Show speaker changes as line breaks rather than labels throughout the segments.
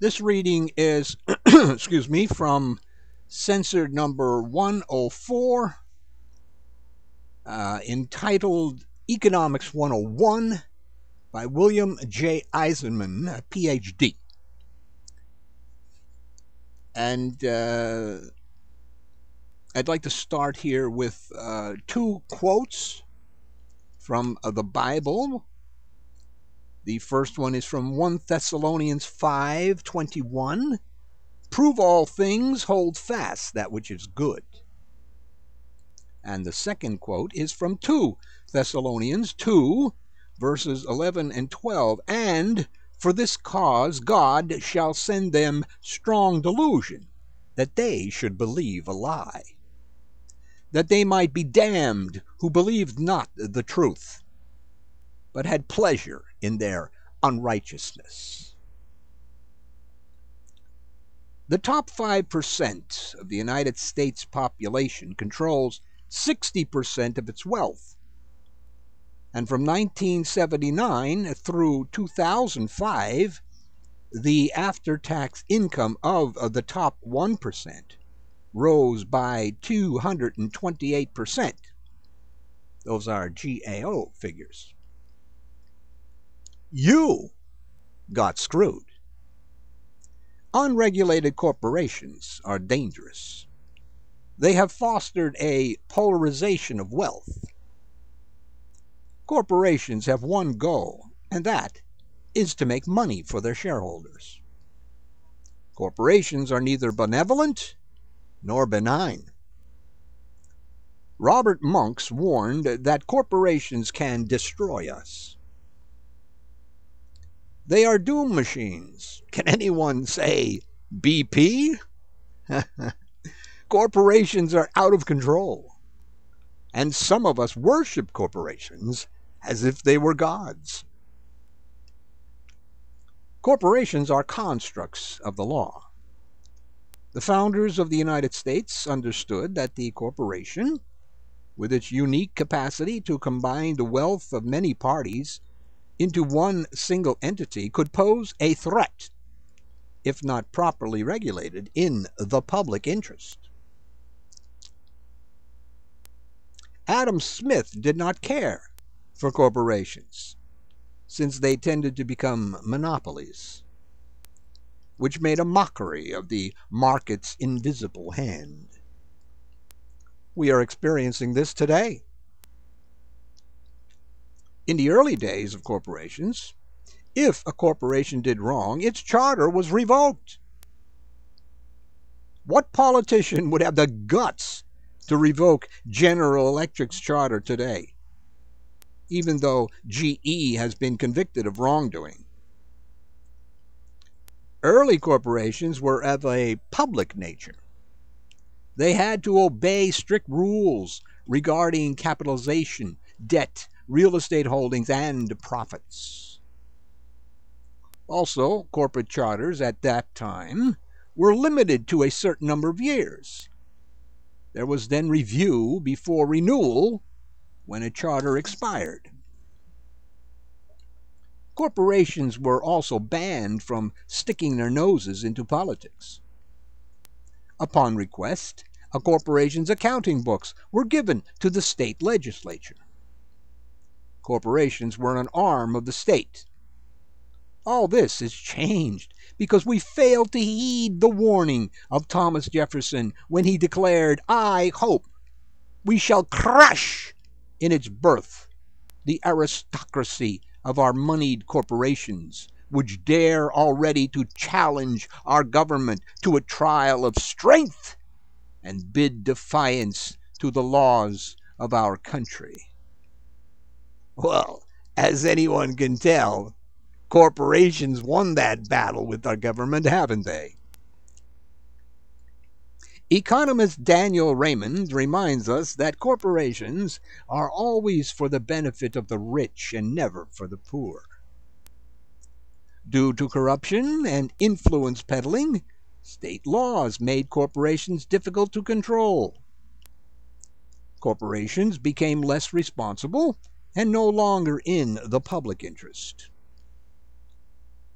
This reading is, excuse me, from censored number 104, entitled Economics 101 by William J. Eisenman, a PhD. And I'd like to start here with two quotes from the Bible. The first one is from 1 Thessalonians 5:21. Prove all things, hold fast that which is good. And the second quote is from 2 Thessalonians 2, verses 11 and 12. And for this cause God shall send them strong delusion, that they should believe a lie, that they might be damned who believed not the truth, but had pleasure in their unrighteousness. The top 5% of the United States population controls 60% of its wealth. And from 1979 through 2005, the after-tax income of the top 1% rose by 228%. Those are GAO figures. You got screwed. Unregulated corporations are dangerous. They have fostered a polarization of wealth. Corporations have one goal, and that is to make money for their shareholders. Corporations are neither benevolent nor benign. Robert Monks warned that corporations can destroy us. They are doom machines. Can anyone say BP? Corporations are out of control. And some of us worship corporations as if they were gods. Corporations are constructs of the law. The founders of the United States understood that the corporation, with its unique capacity to combine the wealth of many parties into one single entity, could pose a threat, if not properly regulated, in the public interest. Adam Smith did not care for corporations, since they tended to become monopolies, which made a mockery of the market's invisible hand. We are experiencing this today. In the early days of corporations, if a corporation did wrong, its charter was revoked. What politician would have the guts to revoke General Electric's charter today, even though GE has been convicted of wrongdoing? Early corporations were of a public nature. They had to obey strict rules regarding capitalization, debt, real estate holdings, and profits. Also, corporate charters at that time were limited to a certain number of years. There was then review before renewal when a charter expired. Corporations were also banned from sticking their noses into politics. Upon request, a corporation's accounting books were given to the state legislature. Corporations were an arm of the state. All this has changed because we failed to heed the warning of Thomas Jefferson when he declared, "I hope we shall crush in its birth the aristocracy of our moneyed corporations, which dare already to challenge our government to a trial of strength and bid defiance to the laws of our country." Well, as anyone can tell, corporations won that battle with our government, haven't they? Economist Daniel Raymond reminds us that corporations are always for the benefit of the rich and never for the poor. Due to corruption and influence peddling, state laws made corporations difficult to control. Corporations became less responsible and no longer in the public interest.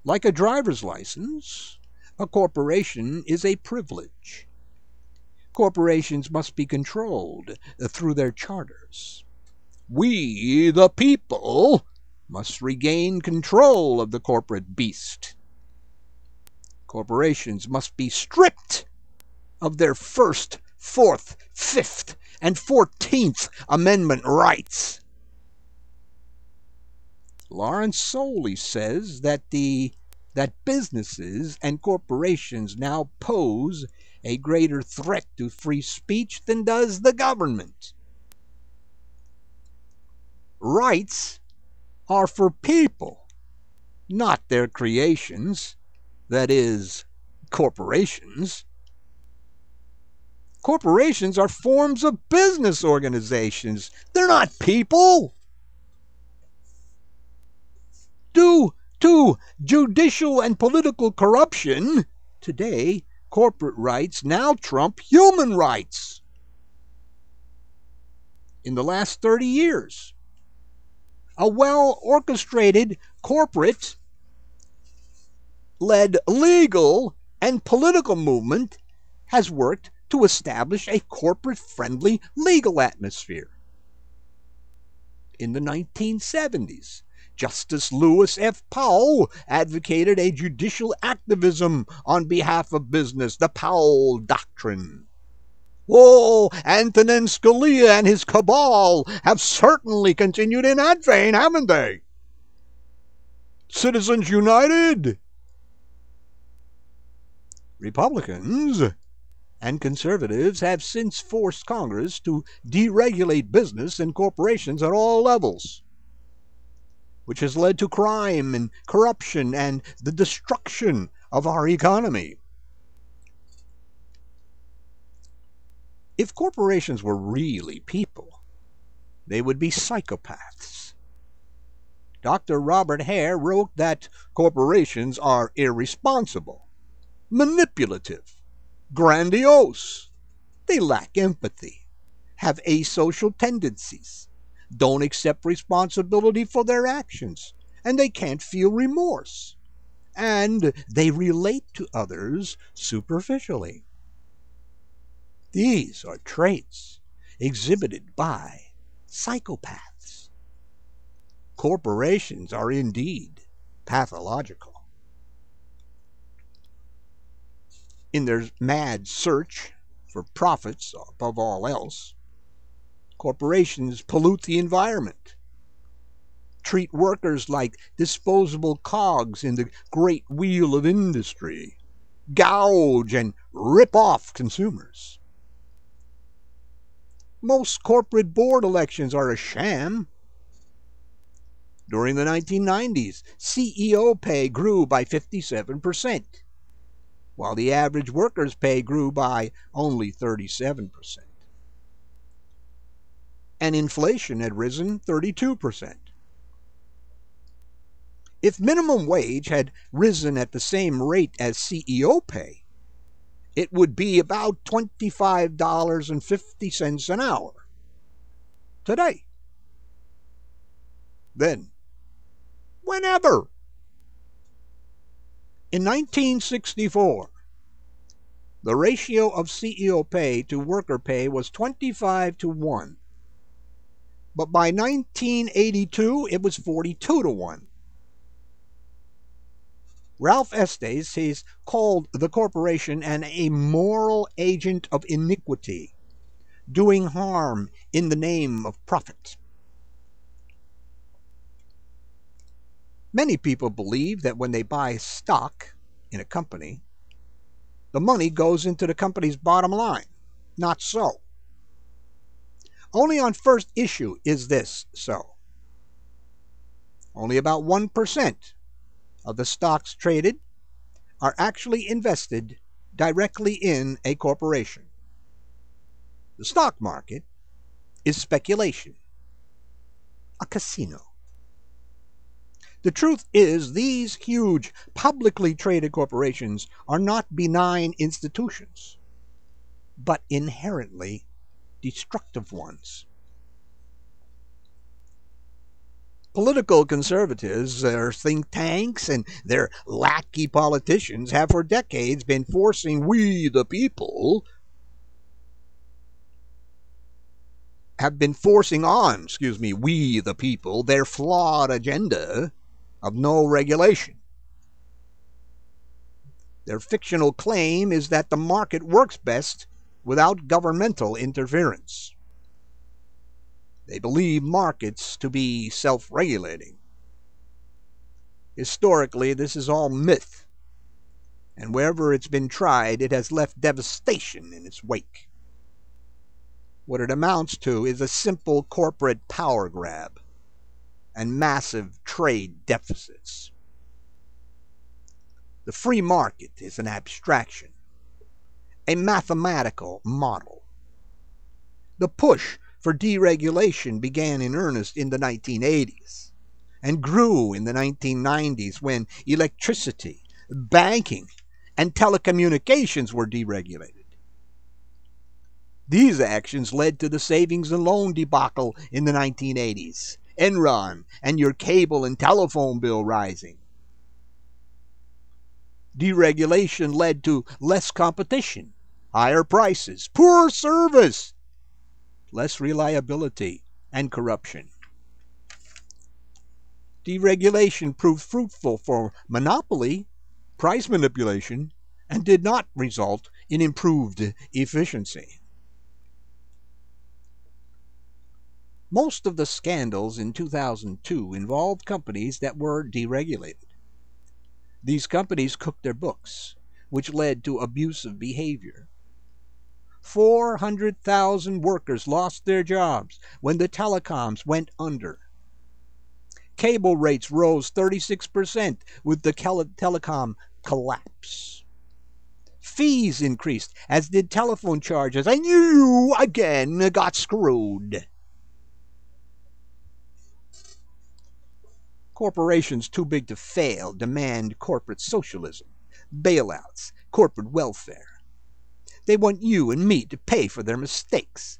Like a driver's license, A corporation is a privilege. Corporations must be controlled through their charters. We, the people, must regain control of the corporate beast. Corporations must be stripped of their First, Fourth, Fifth, and 14th Amendment rights. Lawrence Soley says that businesses and corporations now pose a greater threat to free speech than does the government. Rights are for people, not their creations, that is, corporations. Corporations are forms of business organizations. They're not people. Due to judicial and political corruption, today, corporate rights now trump human rights. In the last 30 years, a well-orchestrated corporate-led legal and political movement has worked to establish a corporate-friendly legal atmosphere. In the 1970s, Justice Lewis F. Powell advocated a judicial activism on behalf of business, the Powell Doctrine. Oh, Antonin Scalia and his cabal have certainly continued in that vein, haven't they? Citizens United. Republicans and conservatives have since forced Congress to deregulate business and corporations at all levels, which has led to crime and corruption and the destruction of our economy. If corporations were really people, they would be psychopaths. Dr. Robert Hare wrote that corporations are irresponsible, manipulative, grandiose. They lack empathy, have asocial tendencies, don't accept responsibility for their actions, and they can't feel remorse. And they relate to others superficially. These are traits exhibited by psychopaths. Corporations are indeed pathological. In their mad search for profits above all else, corporations pollute the environment, treat workers like disposable cogs in the great wheel of industry, gouge and rip off consumers. Most corporate board elections are a sham. During the 1990s, CEO pay grew by 57%, while the average worker's pay grew by only 37%. And inflation had risen 32%. If minimum wage had risen at the same rate as CEO pay, it would be about $25.50 an hour today. Then, whenever. In 1964, the ratio of CEO pay to worker pay was 25-1. But by 1982, it was 42-1. Ralph Estes has called the corporation an immoral agent of iniquity, doing harm in the name of profit. Many people believe that when they buy stock in a company, the money goes into the company's bottom line. Not so. Only on first issue is this so. Only about 1% of the stocks traded are actually invested directly in a corporation. The stock market is speculation, a casino. The truth is, these huge publicly traded corporations are not benign institutions, but inherently destructive ones. Political conservatives, their think tanks, and their lackey politicians have for decades been forcing we, the people, have been forcing on, we, the people, their flawed agenda of no regulation. Their fictional claim is that the market works best without governmental interference. They believe markets to be self-regulating. Historically, this is all myth, and wherever it's been tried, it has left devastation in its wake. What it amounts to is a simple corporate power grab and massive trade deficits. The free market is an abstraction, a mathematical model. The push for deregulation began in earnest in the 1980s and grew in the 1990s when electricity, banking, and telecommunications were deregulated. These actions led to the savings and loan debacle in the 1980s, Enron, and your cable and telephone bill rising. Deregulation led to less competition, higher prices, poor service, less reliability, and corruption. Deregulation proved fruitful for monopoly, price manipulation, and did not result in improved efficiency. Most of the scandals in 2002 involved companies that were deregulated. These companies cooked their books, which led to abusive behavior. 400,000 workers lost their jobs when the telecoms went under. Cable rates rose 36% with the telecom collapse. Fees increased, as did telephone charges, and you, again, got screwed. Corporations too big to fail demand corporate socialism, bailouts, corporate welfare. They want you and me to pay for their mistakes.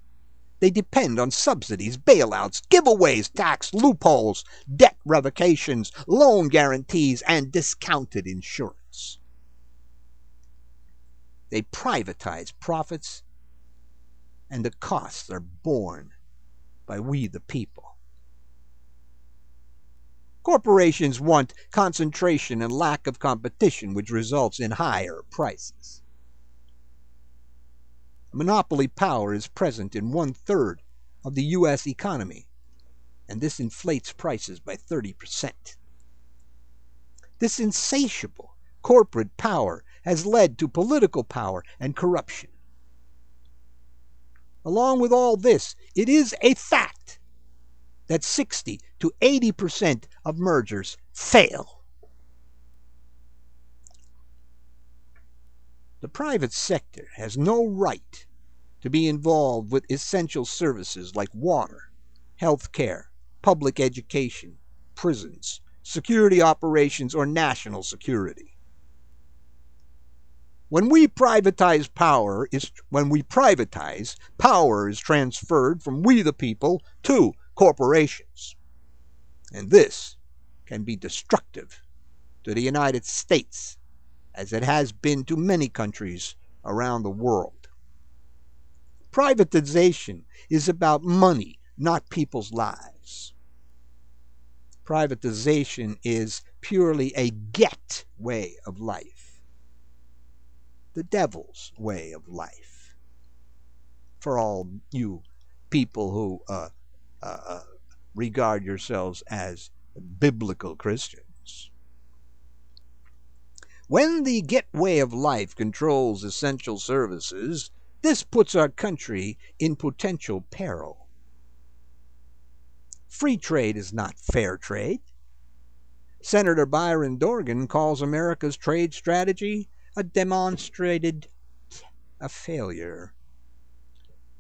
They depend on subsidies, bailouts, giveaways, tax loopholes, debt revocations, loan guarantees, and discounted insurance. They privatize profits, and the costs are borne by we the people. Corporations want concentration and lack of competition, which results in higher prices. Monopoly power is present in 1/3 of the U.S. economy, and this inflates prices by 30%. This insatiable corporate power has led to political power and corruption. Along with all this, it is a fact that 60 to 80% of mergers fail. The private sector has no right to be involved with essential services like water, health care, public education, prisons, security operations, or national security. When we privatize, power is transferred from we the people to corporations. And this can be destructive to the United States, as it has been to many countries around the world. Privatization is about money, not people's lives. Privatization is purely a get way of life, the devil's way of life. For all you people who regard yourselves as biblical Christians. When the get way of life controls essential services, this puts our country in potential peril. Free trade is not fair trade. Senator Byron Dorgan calls America's trade strategy a demonstrated failure.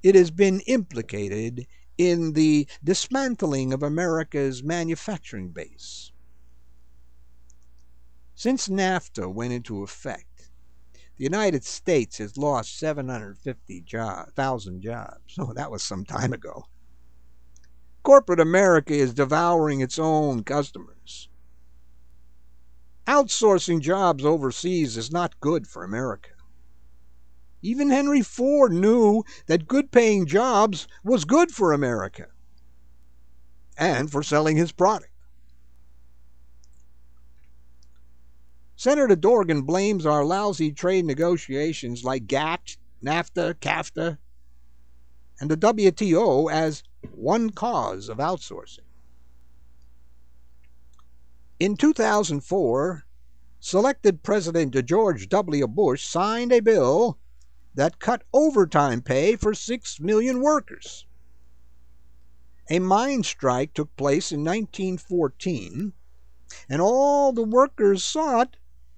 It has been implicated in the dismantling of America's manufacturing base. Since NAFTA went into effect, the United States has lost 750,000 jobs. Oh, that was some time ago. Corporate America is devouring its own customers. Outsourcing jobs overseas is not good for America. Even Henry Ford knew that good-paying jobs was good for America and for selling his product. Senator Dorgan blames our lousy trade negotiations like GATT, NAFTA, CAFTA, and the WTO as one cause of outsourcing. In 2004, selected President George W. Bush signed a bill that cut overtime pay for 6 million workers. A mine strike took place in 1914, and all the workers sought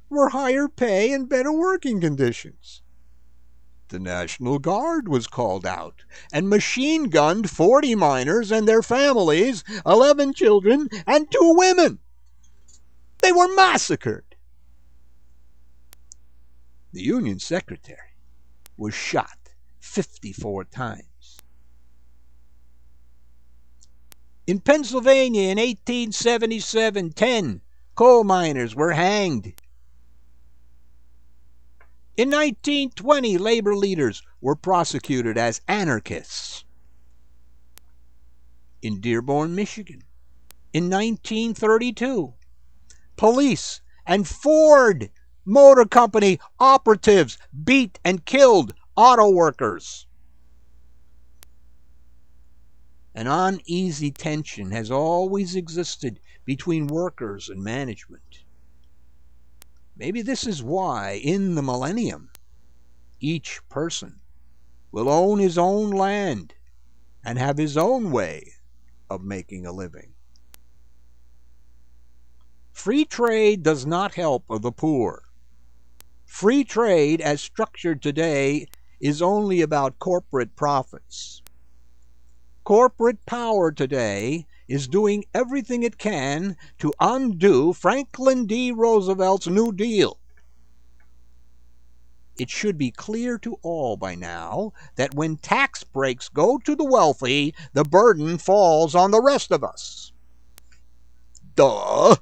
were higher pay and better working conditions. The National Guard was called out and machine-gunned 40 miners and their families, 11 children, and 2 women. They were massacred. The Union Secretary was shot 54 times. In Pennsylvania in 1877, 10 coal miners were hanged. In 1920, labor leaders were prosecuted as anarchists. In Dearborn, Michigan, in 1932, police and Ford Motor Company operatives beat and killed auto workers. An uneasy tension has always existed between workers and management. Maybe this is why, in the millennium, each person will own his own land and have his own way of making a living. Free trade does not help the poor. Free trade, as structured today, is only about corporate profits. Corporate power today is doing everything it can to undo Franklin D. Roosevelt's New Deal. It should be clear to all by now that when tax breaks go to the wealthy, the burden falls on the rest of us. Duh!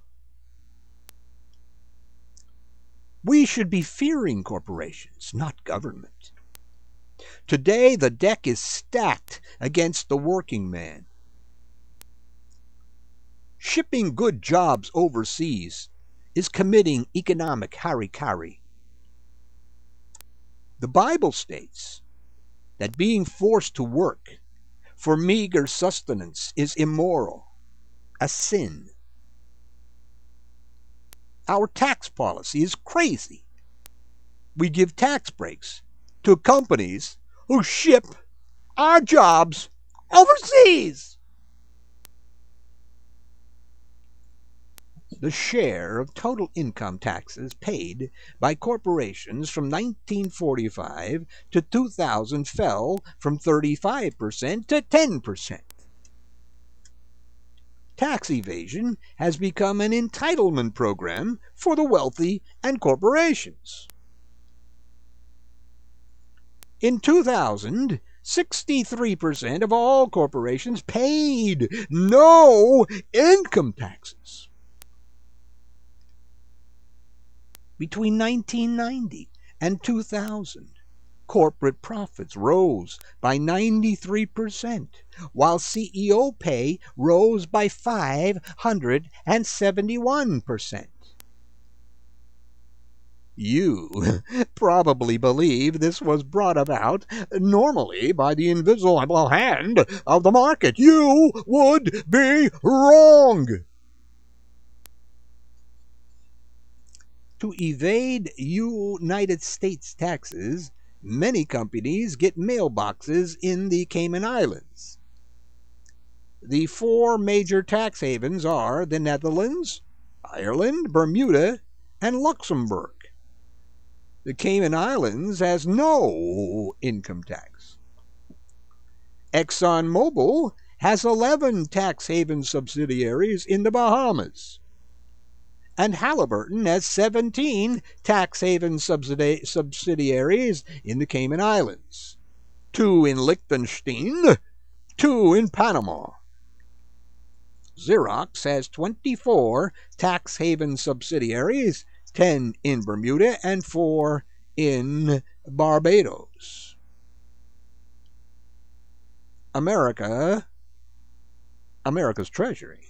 We should be fearing corporations, not government. Today, the deck is stacked against the working man. Shipping good jobs overseas is committing economic harikari. The Bible states that being forced to work for meager sustenance is immoral, a sin. Our tax policy is crazy. We give tax breaks to companies who ship our jobs overseas. The share of total income taxes paid by corporations from 1945 to 2000 fell from 35% to 10%. Tax evasion has become an entitlement program for the wealthy and corporations. In 2000, 63% of all corporations paid no income taxes. Between 1990 and 2000, corporate profits rose by 93%, while CEO pay rose by 571%. You probably believe this was brought about normally by the invisible hand of the market. You would be wrong. To evade United States taxes, many companies get mailboxes in the Cayman Islands. The 4 major tax havens are the Netherlands, Ireland, Bermuda, and Luxembourg. The Cayman Islands has no income tax. ExxonMobil has 11 tax haven subsidiaries in the Bahamas. And Halliburton has 17 tax haven subsidiaries in the Cayman Islands, 2 in Liechtenstein, 2 in Panama. Xerox has 24 tax haven subsidiaries, 10 in Bermuda and 4 in Barbados. America's Treasury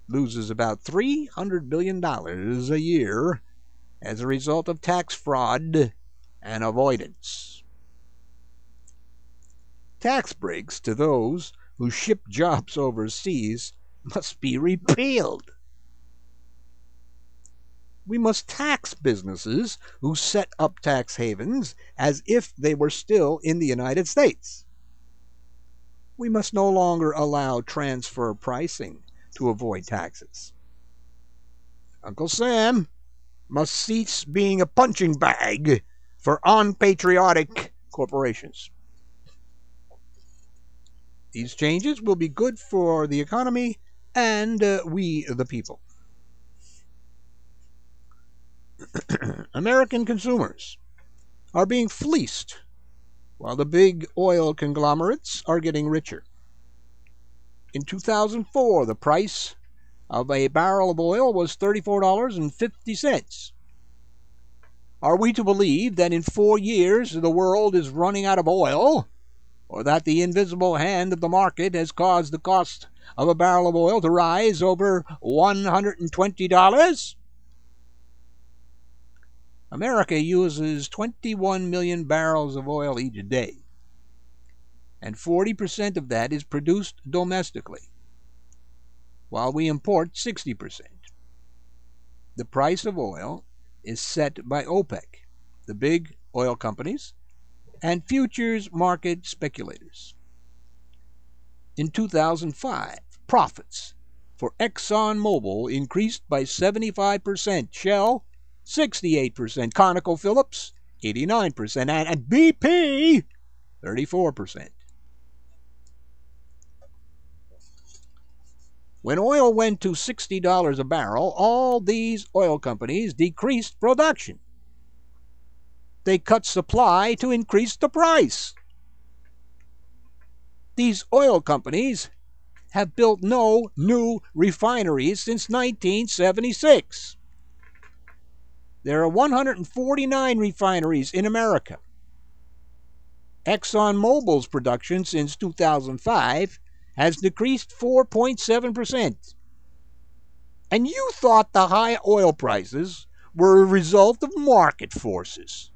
loses about $300 billion a year as a result of tax fraud and avoidance. Tax breaks to those who ship jobs overseas must be repealed. We must tax businesses who set up tax havens as if they were still in the United States. We must no longer allow transfer pricing to avoid taxes. Uncle Sam must cease being a punching bag for unpatriotic corporations. These changes will be good for the economy and we the people. American consumers are being fleeced while the big oil conglomerates are getting richer. In 2004, the price of a barrel of oil was $34.50. Are we to believe that in 4 years the world is running out of oil, or that the invisible hand of the market has caused the cost of a barrel of oil to rise over $120? America uses 21 million barrels of oil each day, and 40% of that is produced domestically, while we import 60%. The price of oil is set by OPEC, the big oil companies, and futures market speculators. In 2005, profits for ExxonMobil increased by 75%, Shell 68%, ConocoPhillips 89%, and BP 34%. When oil went to $60 a barrel, all these oil companies decreased production. They cut supply to increase the price. These oil companies have built no new refineries since 1976. There are 149 refineries in America. ExxonMobil's production since 2005 has decreased 4.7%. And you thought the high oil prices were a result of market forces.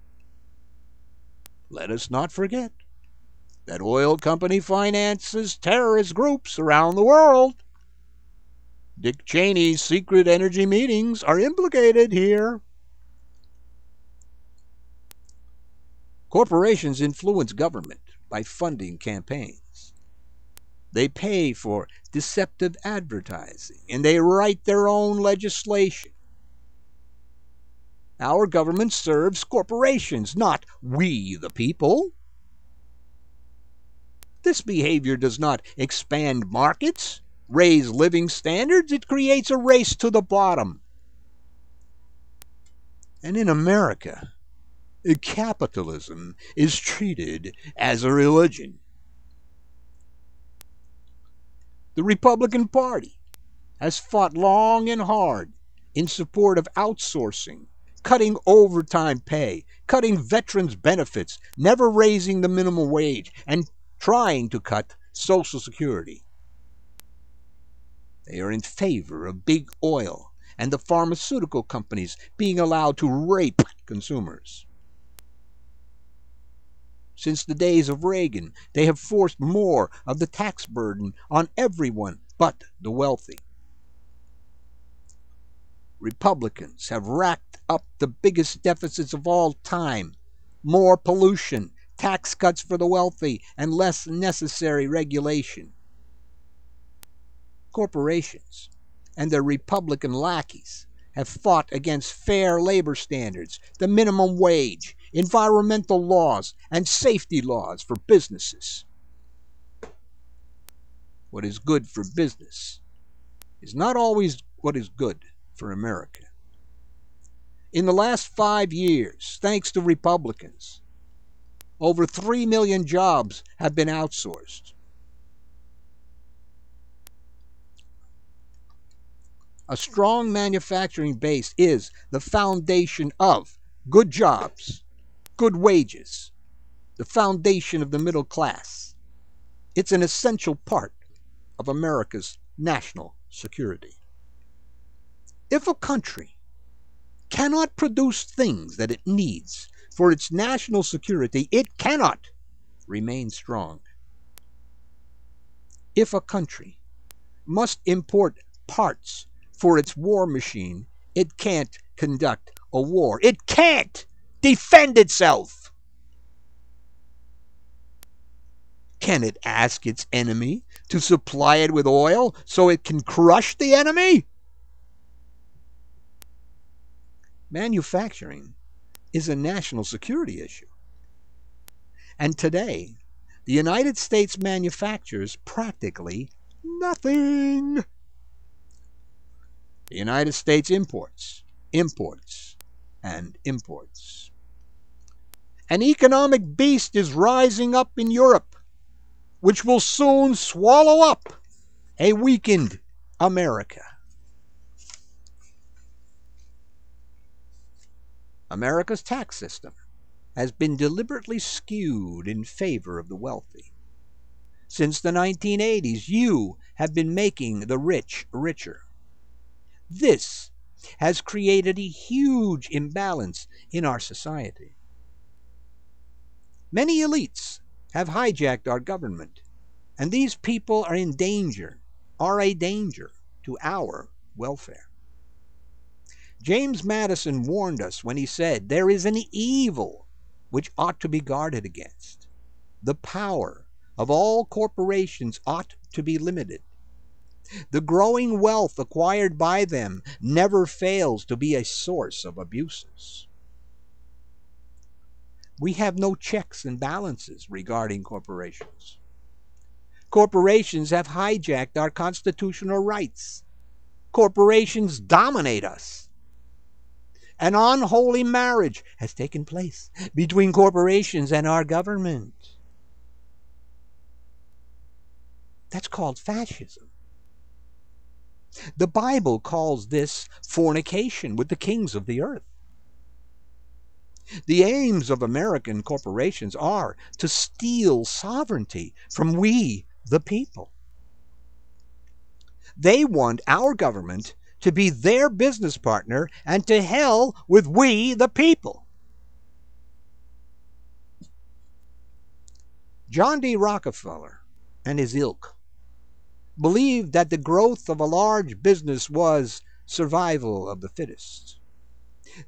Let us not forget that oil company finances terrorist groups around the world. Dick Cheney's secret energy meetings are implicated here. Corporations influence government by funding campaigns. They pay for deceptive advertising, and they write their own legislation. Our government serves corporations, not we the people. This behavior does not expand markets, raise living standards. It creates a race to the bottom. And in America, capitalism is treated as a religion. The Republican Party has fought long and hard in support of outsourcing, cutting overtime pay, cutting veterans' benefits, never raising the minimum wage, and trying to cut Social Security. They are in favor of big oil and the pharmaceutical companies being allowed to rape consumers. Since the days of Reagan, they have forced more of the tax burden on everyone but the wealthy. Republicans have racked up the biggest deficits of all time. More pollution, tax cuts for the wealthy, and less necessary regulation. Corporations and their Republican lackeys have fought against fair labor standards, the minimum wage, environmental laws, and safety laws for businesses. What is good for business is not always what is good for America. In the last 5 years, thanks to Republicans, over 3 million jobs have been outsourced. A strong manufacturing base is the foundation of good jobs, good wages, the foundation of the middle class. It's an essential part of America's national security. If a country cannot produce things that it needs for its national security, it cannot remain strong. If a country must import parts for its war machine, it can't conduct a war. It can't defend itself. Can it ask its enemy to supply it with oil so it can crush the enemy? Manufacturing is a national security issue. And today, the United States manufactures practically nothing. The United States imports, and imports. An economic beast is rising up in Europe, which will soon swallow up a weakened America. America's tax system has been deliberately skewed in favor of the wealthy. Since the 1980s, you have been making the rich richer. This has created a huge imbalance in our society. Many elites have hijacked our government, and these people are a danger to our welfare. James Madison warned us when he said, "There is an evil which ought to be guarded against. The power of all corporations ought to be limited. The growing wealth acquired by them never fails to be a source of abuses." We have no checks and balances regarding corporations. Corporations have hijacked our constitutional rights. Corporations dominate us. An unholy marriage has taken place between corporations and our government. That's called fascism. The Bible calls this fornication with the kings of the earth. The aims of American corporations are to steal sovereignty from we, the people. They want our government to be their business partner, and to hell with we, the people. John D. Rockefeller and his ilk believed that the growth of a large business was survival of the fittest,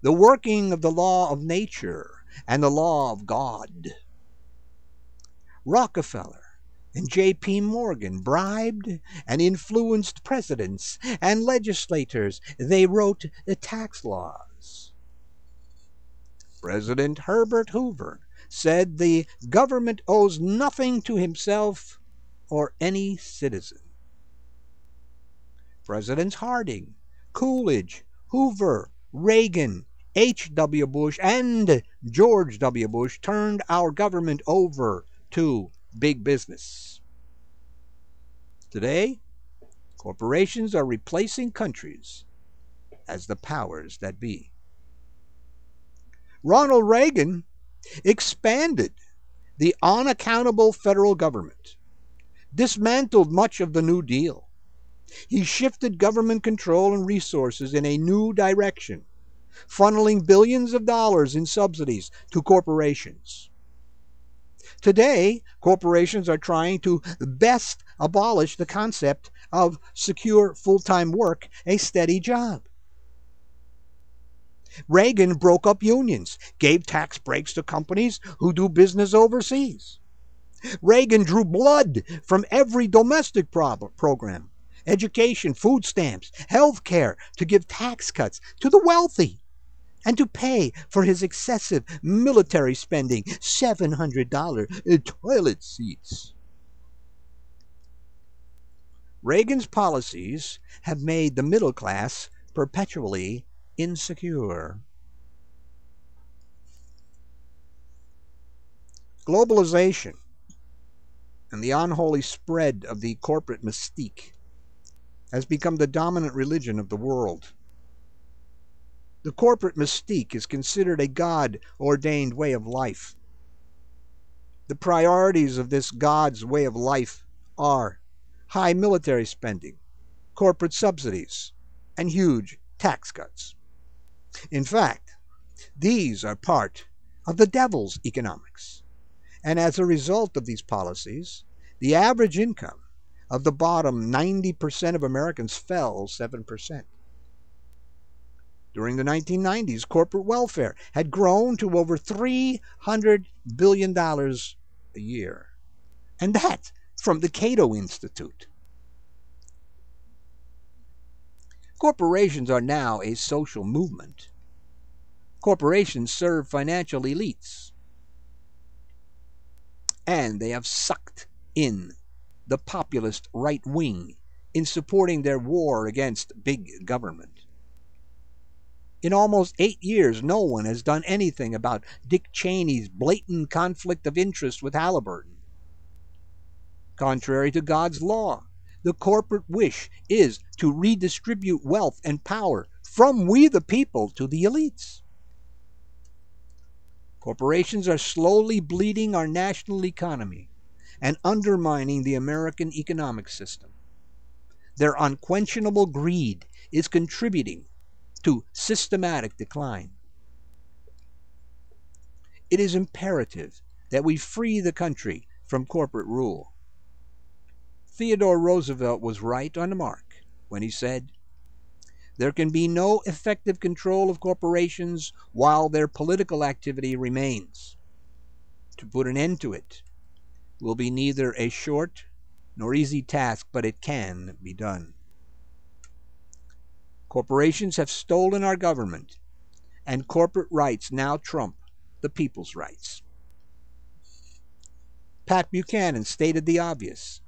the working of the law of nature and the law of God. Rockefeller and J.P. Morgan bribed and influenced presidents and legislators. They wrote the tax laws. President Herbert Hoover said the government owes nothing to himself or any citizen. Presidents Harding, Coolidge, Hoover, Reagan, H.W. Bush, and George W. Bush turned our government over to big business. Today, corporations are replacing countries as the powers that be. Ronald Reagan expanded the unaccountable federal government, dismantled much of the New Deal. He shifted government control and resources in a new direction, funneling billions of dollars in subsidies to corporations. Today, corporations are trying to best abolish the concept of secure full-time work, a steady job. Reagan broke up unions, gave tax breaks to companies who do business overseas. Reagan drew blood from every domestic program, education, food stamps, health care, to give tax cuts to the wealthy and to pay for his excessive military spending, $700 toilet seats. Reagan's policies have made the middle class perpetually insecure. Globalization and the unholy spread of the corporate mystique has become the dominant religion of the world. The corporate mystique is considered a God-ordained way of life. The priorities of this God's way of life are high military spending, corporate subsidies, and huge tax cuts. In fact, these are part of the devil's economics. And as a result of these policies, the average income of the bottom 90% of Americans fell 7%. During the 1990s, corporate welfare had grown to over $300 billion a year. And that's from the Cato Institute. Corporations are now a social movement. Corporations serve financial elites. And they have sucked in the populist right wing in supporting their war against big government. In almost 8 years, no one has done anything about Dick Cheney's blatant conflict of interest with Halliburton. Contrary to God's law, the corporate wish is to redistribute wealth and power from we the people to the elites. Corporations are slowly bleeding our national economy and undermining the American economic system. Their unquenchable greed is contributing to systematic decline. It is imperative that we free the country from corporate rule. Theodore Roosevelt was right on the mark when he said, "There can be no effective control of corporations while their political activity remains. To put an end to it will be neither a short nor easy task, but it can be done." Corporations have stolen our government, and corporate rights now trump the people's rights. Pat Buchanan stated the obvious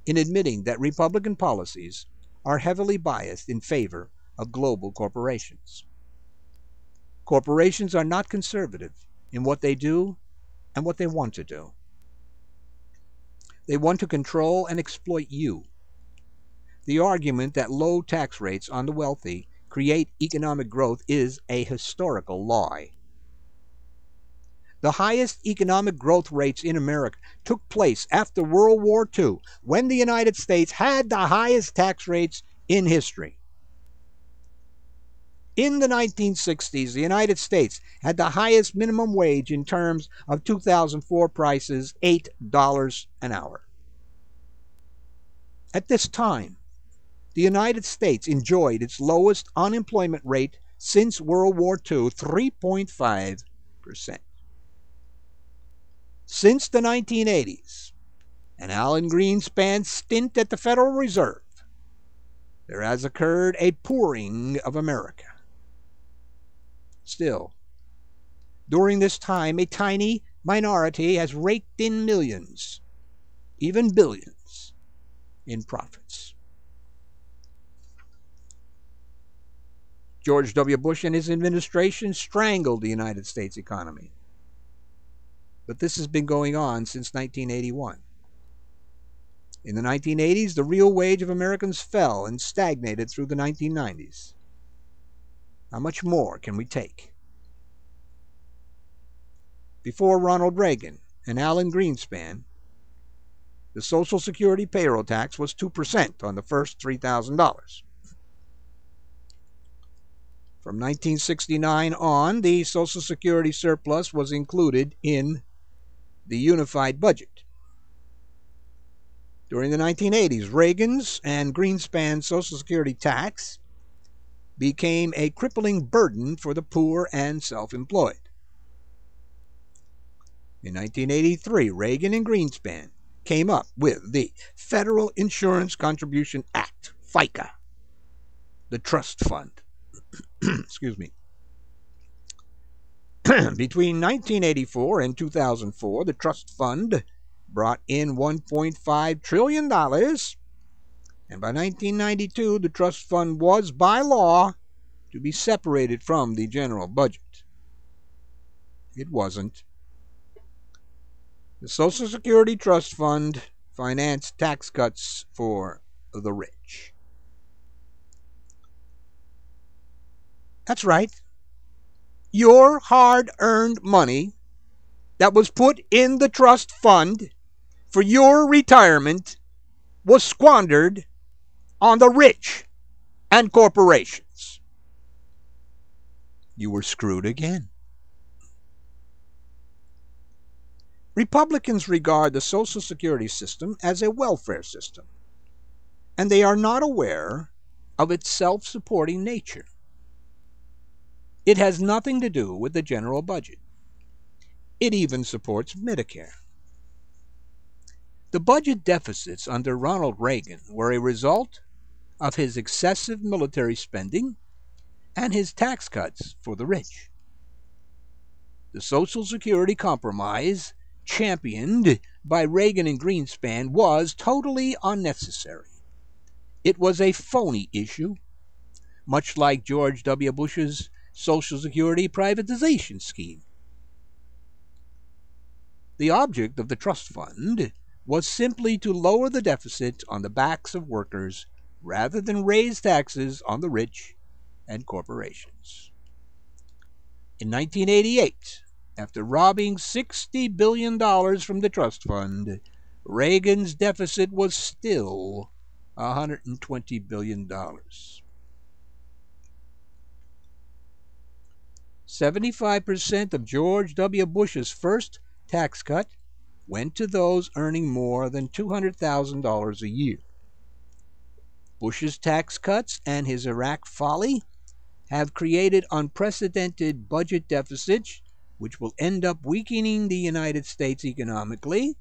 in admitting that Republican policies are heavily biased in favor of global corporations. Corporations are not conservative in what they do and what they want to do. They want to control and exploit you. The argument that low tax rates on the wealthy create economic growth is a historical lie. The highest economic growth rates in America took place after World War II, when the United States had the highest tax rates in history. In the 1960s, the United States had the highest minimum wage in terms of 2004 prices, $8 an hour. At this time, the United States enjoyed its lowest unemployment rate since World War II, 3.5%. Since the 1980s, and Alan Greenspan's stint at the Federal Reserve, there has occurred a pouring of America. Still, during this time, a tiny minority has raked in millions, even billions, in profits. George W. Bush and his administration strangled the United States economy. But this has been going on since 1981. In the 1980s, the real wage of Americans fell and stagnated through the 1990s. How much more can we take? Before Ronald Reagan and Alan Greenspan, the Social Security payroll tax was 2% on the first $3,000. From 1969 on, the Social Security surplus was included in the unified budget. During the 1980s, Reagan's and Greenspan's Social Security tax became a crippling burden for the poor and self-employed. In 1983, Reagan and Greenspan came up with the Federal Insurance Contribution Act, FICA, the trust fund. Excuse me. Between 1984 and 2004, the trust fund brought in $1.5 trillion, and by 1992, the trust fund was, by law, to be separated from the general budget. It wasn't. The Social Security Trust Fund financed tax cuts for the rich. That's right. Your hard-earned money that was put in the trust fund for your retirement was squandered on the rich and corporations. You were screwed again. Republicans regard the Social Security system as a welfare system, and they are not aware of its self-supporting nature. It has nothing to do with the general budget. It even supports Medicare. The budget deficits under Ronald Reagan were a result of his excessive military spending and his tax cuts for the rich. The Social Security compromise, championed by Reagan and Greenspan, was totally unnecessary. It was a phony issue, much like George W. Bush's Social Security privatization scheme. The object of the trust fund was simply to lower the deficit on the backs of workers rather than raise taxes on the rich and corporations. In 1988, after robbing $60 billion from the trust fund, Reagan's deficit was still $120 billion. 75% of George W. Bush's first tax cut went to those earning more than $200,000 a year. Bush's tax cuts and his Iraq folly have created unprecedented budget deficits, which will end up weakening the United States economically.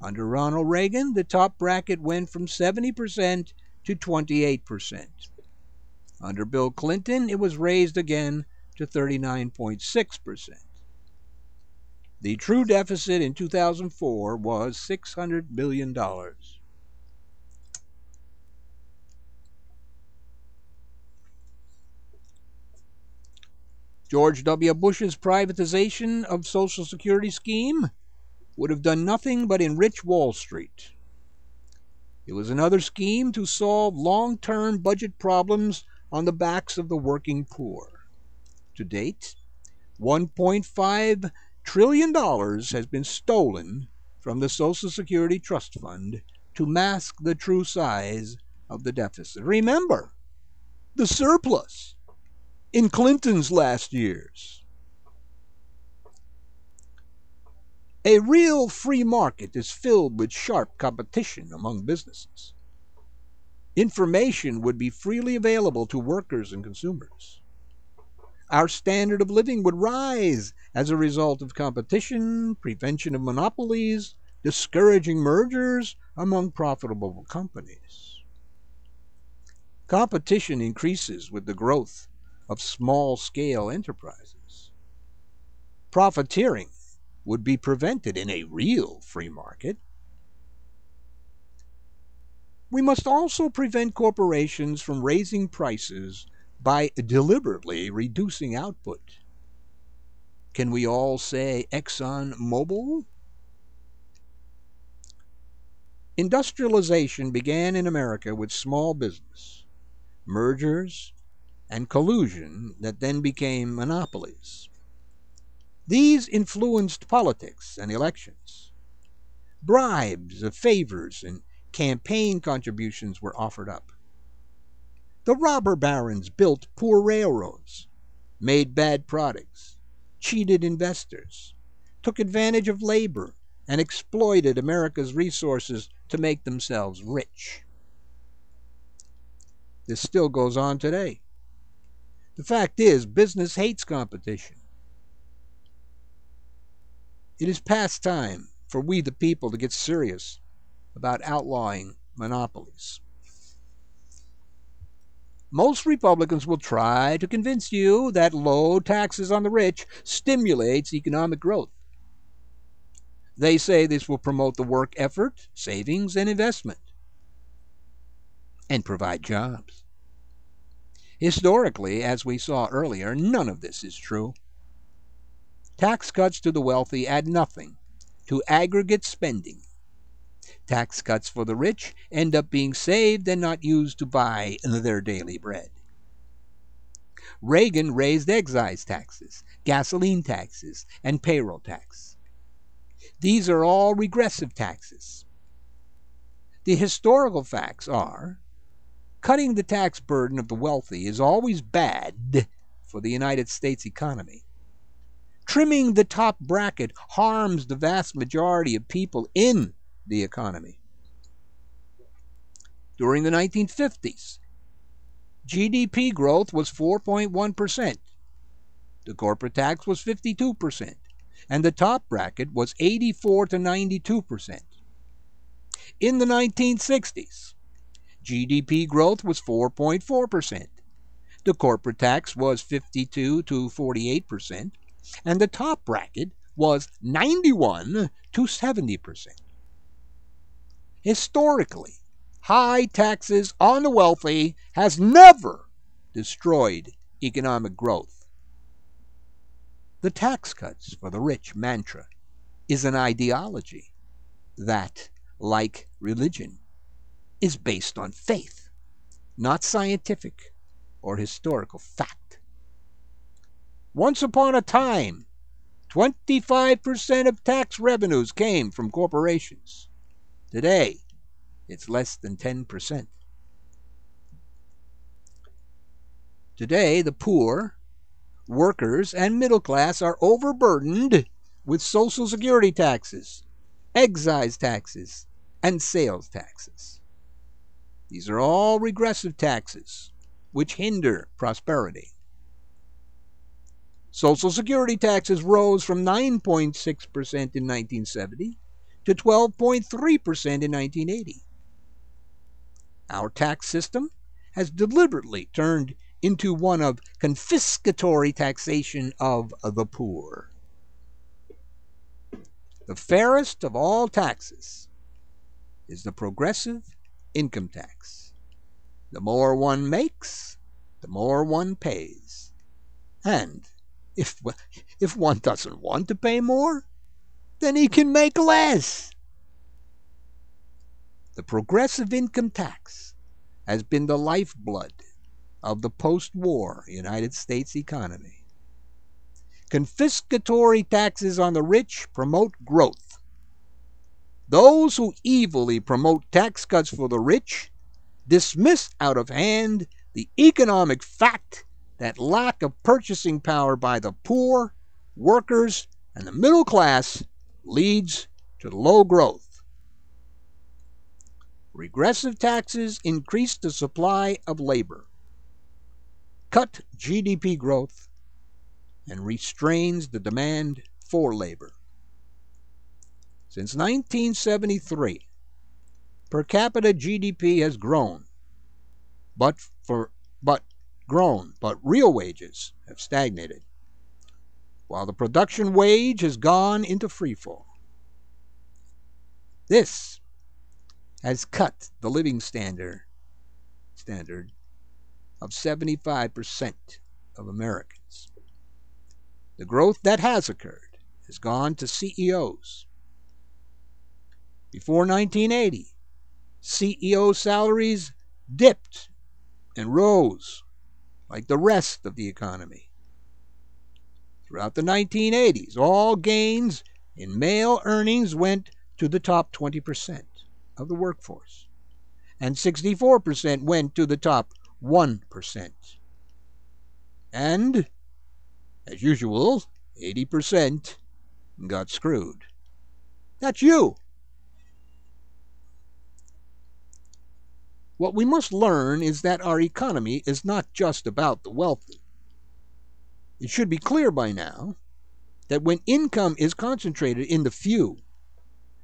Under Ronald Reagan, the top bracket went from 70% to 28%. Under Bill Clinton, it was raised again to 39.6%. The true deficit in 2004 was $600 billion. George W. Bush's privatization of Social Security scheme would have done nothing but enrich Wall Street. It was another scheme to solve long-term budget problems on the backs of the working poor. To date, $1.5 trillion has been stolen from the Social Security Trust Fund to mask the true size of the deficit. Remember, the surplus in Clinton's last years. A real free market is filled with sharp competition among businesses. Information would be freely available to workers and consumers. Our standard of living would rise as a result of competition, prevention of monopolies, discouraging mergers among profitable companies. Competition increases with the growth of small-scale enterprises. Profiteering would be prevented in a real free market. We must also prevent corporations from raising prices by deliberately reducing output. Can we all say ExxonMobil? Industrialization began in America with small business, mergers, and collusion that then became monopolies. These influenced politics and elections. Bribes of favors and campaign contributions were offered up. The robber barons built poor railroads, made bad products, cheated investors, took advantage of labor, and exploited America's resources to make themselves rich. This still goes on today. The fact is, business hates competition. It is past time for we the people to get serious about outlawing monopolies. Most Republicans will try to convince you that low taxes on the rich stimulates economic growth. They say this will promote the work effort, savings, and investment, and provide jobs. Historically, as we saw earlier, none of this is true. Tax cuts to the wealthy add nothing to aggregate spending. Tax cuts for the rich end up being saved and not used to buy their daily bread. Reagan raised excise taxes, gasoline taxes, and payroll tax. These are all regressive taxes. The historical facts are cutting the tax burden of the wealthy is always bad for the United States economy. Trimming the top bracket harms the vast majority of people in the economy. During the 1950s, GDP growth was 4.1%. The corporate tax was 52%, and the top bracket was 84 to 92%. In the 1960s, GDP growth was 4.4%. The corporate tax was 52 to 48%, and the top bracket was 91 to 70%. Historically, high taxes on the wealthy has never destroyed economic growth. The tax cuts for the rich mantra is an ideology that, like religion, is based on faith, not scientific or historical fact. Once upon a time, 25% of tax revenues came from corporations. Today, it's less than 10%. Today, the poor, workers, and middle class are overburdened with Social Security taxes, excise taxes, and sales taxes. These are all regressive taxes which hinder prosperity. Social Security taxes rose from 9.6% in 1970 to 12.3% in 1980. Our tax system has deliberately turned into one of confiscatory taxation of the poor. The fairest of all taxes is the progressive income tax. The more one makes, the more one pays. And if one doesn't want to pay more, then he can make less. The progressive income tax has been the lifeblood of the post-war United States economy. Confiscatory taxes on the rich promote growth. Those who evilly promote tax cuts for the rich dismiss out of hand the economic fact that lack of purchasing power by the poor, workers, and the middle class leads to low growth. Regressive taxes increase the supply of labor, cut GDP growth, and restrains the demand for labor. Since 1973, per capita GDP has grown, but real wages have stagnated, while the production wage has gone into freefall. This has cut the living standard of 75% of Americans. The growth that has occurred has gone to CEOs. Before 1980, CEO salaries dipped and rose like the rest of the economy. Throughout the 1980s, all gains in male earnings went to the top 20% of the workforce, and 64% went to the top 1%. And, as usual, 80% got screwed. That's you. What we must learn is that our economy is not just about the wealthy. It should be clear by now that when income is concentrated in the few,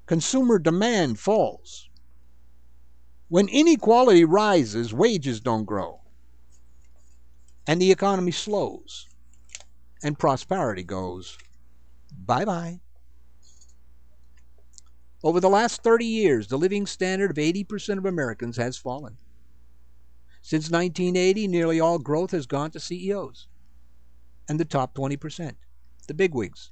consumer demand falls. When inequality rises, wages don't grow, and the economy slows, and prosperity goes bye-bye. Over the last 30 years, the living standard of 80% of Americans has fallen. Since 1980, nearly all growth has gone to CEOs and the top 20%, the bigwigs.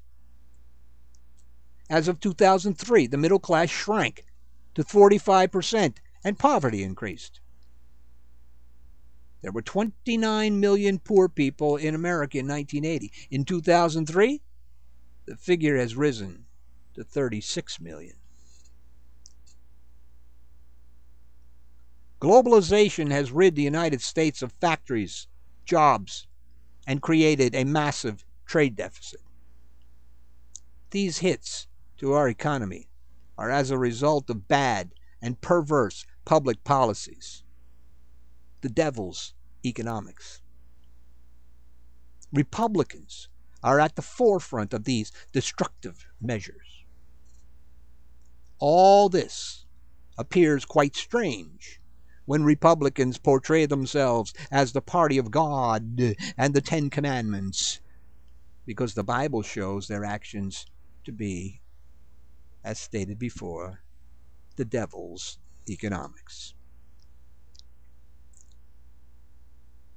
As of 2003, the middle class shrank to 45% and poverty increased. There were 29 million poor people in America in 1980. In 2003, the figure has risen to 36 million. Globalization has rid the United States of factories, jobs, and created a massive trade deficit. These hits to our economy are as a result of bad and perverse public policies. The devil's economics. Republicans are at the forefront of these destructive measures. All this appears quite strange when Republicans portray themselves as the party of God and the Ten Commandments, because the Bible shows their actions to be, as stated before, the devil's economics.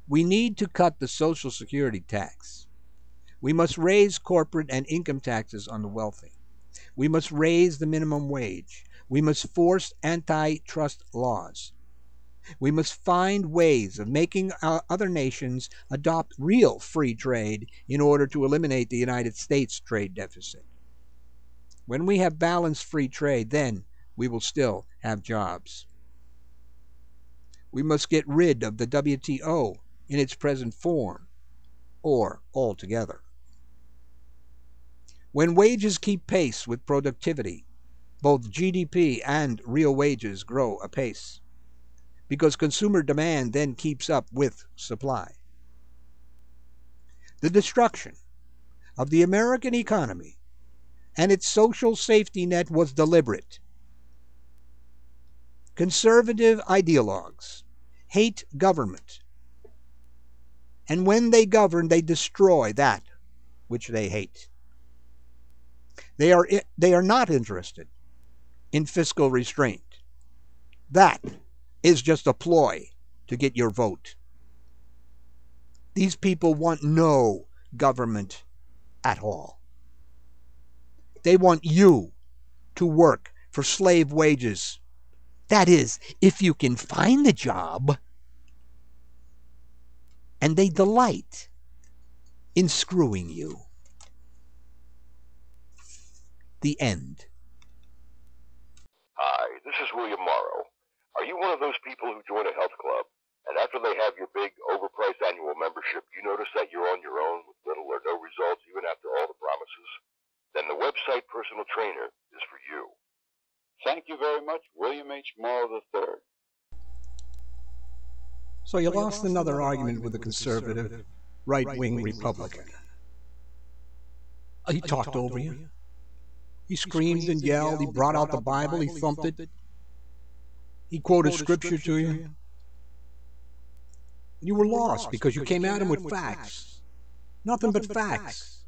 We need to cut the Social Security tax. We must raise corporate and income taxes on the wealthy. We must raise the minimum wage. We must force antitrust laws. We must find ways of making other nations adopt real free trade in order to eliminate the United States trade deficit. When we have balanced free trade, then we will still have jobs. We must get rid of the WTO in its present form, or altogether. When wages keep pace with productivity, both GDP and real wages grow apace, because consumer demand then keeps up with supply. The destruction of the American economy and its social safety net was deliberate. Conservative ideologues hate government, and when they govern, they destroy that which they hate. They are not interested in fiscal restraint. That is just a ploy to get your vote. These people want no government at all. They want you to work for slave wages. That is, if you can find the job. And they delight in screwing you. The end.
Hi, this is William Morrow. Are you one of those people who join a health club, and after they have your big, overpriced annual membership, you notice that you're on your own with little or no results even after all the promises? Then the website Personal Trainer is for you. Thank you very much, William H. Morrow III.
So you lost another argument with a conservative, right-wing Republican. He talked over you. He screamed and yelled. He brought out the Bible. He thumped it. He quoted scripture to you. You were lost because you came at him with facts. Nothing but facts.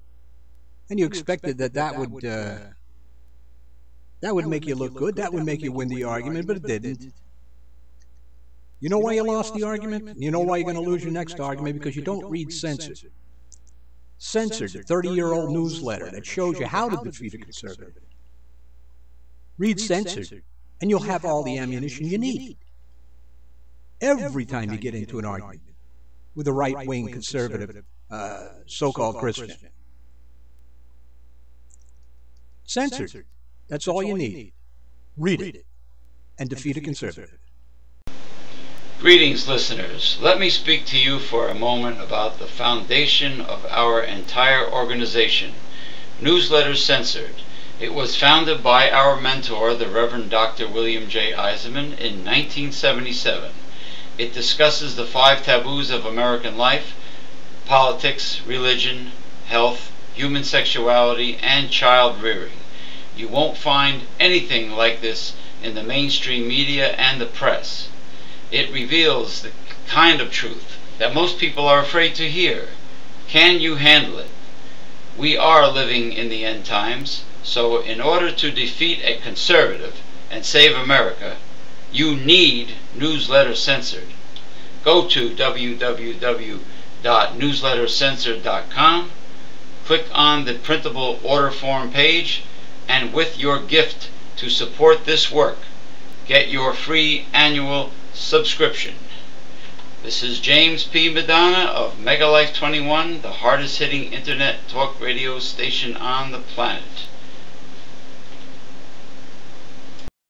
And you expected that would make you look good. That would make you win the argument, but it didn't. You know why you lost the argument? You know why you're going to lose your next argument? Because you don't read Censored. Censored, a 30-year-old newsletter that shows you how to defeat a conservative. Read Censored, and you'll have all the ammunition you need. Every time you get into an argument with a right-wing conservative, so-called Christian. Censored, that's all you need. Read it, and defeat a conservative.
Greetings, listeners. Let me speak to you for a moment about the foundation of our entire organization, Newsletters Censored. It was founded by our mentor, the Reverend Dr. William J. Eisenman, in 1977. It discusses the 5 taboos of American life: politics, religion, health, human sexuality, and child rearing. You won't find anything like this in the mainstream media and the press. It reveals the kind of truth that most people are afraid to hear. Can you handle it? We are living in the end times, so in order to defeat a conservative and save America, you need Newsletters Censored. Go to www.newslettercensored.com, click on the printable order form page, and with your gift to support this work, get your free annual subscription. This is James P. Madonna of Megalife 21, the hardest hitting internet talk radio station on the planet.